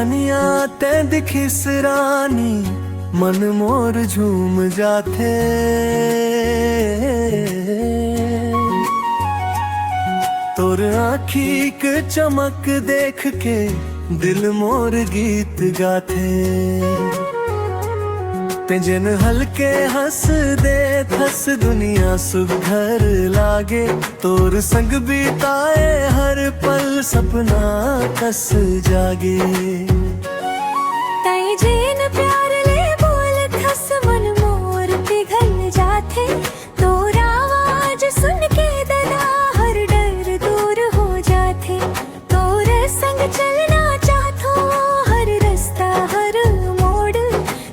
छनिया ते दिखी सरानी मन मोर झूम जाथे। तोर आँखी के चमक देख के दिल मोर गीत गाथे। ते जिन हल्के हंस दे थस दुनिया सुघर लागे। तोर संग बीताए हर पल सपना कस जागे। ताई जेन प्यार ले बोल थस मन मोर पिघल जाथे। तोर आवाज सुन के दला हर डर दूर हो जाथे। तोर संग चलना चाहतो हर रास्ता हर मोड़।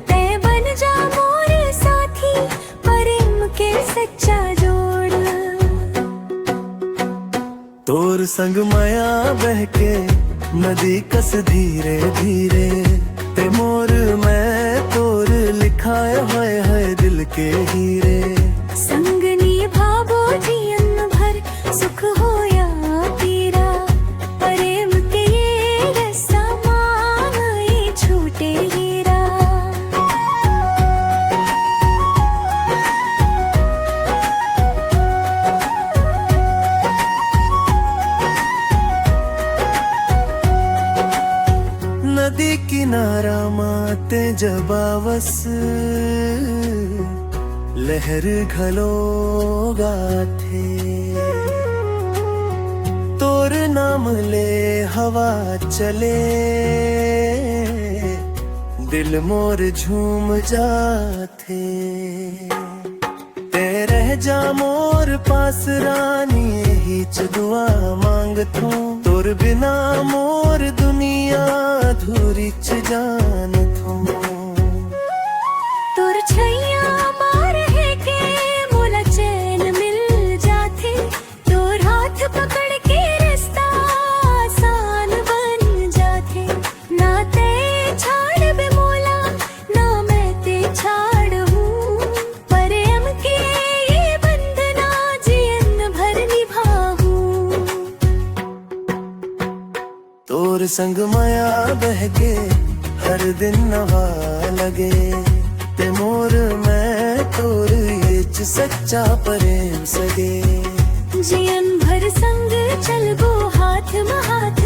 ते बन जा मोर साथी प्रेम के सच्चा जोड़। तोर संग माया बहके नदी कस धीरे धीरे। ते मोर मैं तोर लिखाए होए है दिल के हीरे। संग निभाबो जीवन भर सुख हो या पीरा। प्रेम के ये रस्सा मांगे छूटे हीरा। नदी किनारा माते जबावस लहर घलोगा थे। तोर नाम ले हवा चले दिल मोर झूम जाथे। ते रह जा मोर पास रानी यही च दुआ मांगथूं। तोर बिना मोर दुनिया अधूरी च जानथूं। तोर छैया मार है के मोला चैन मिल जाथे। तोर हाथ पकड़ के रास्ता आसान बन जाथे। ना ते छाड़ बे मोला ना मैं ते छाड़ू। प्रेम के ये बंधना जीवन भर निभाऊं। तोर संग माया बहके हर दिन नवा लगे। ते मोर मैं तोर ये च सच्चा प्रेम सगे। जीवन भर संग चलबो हाथ में हाथ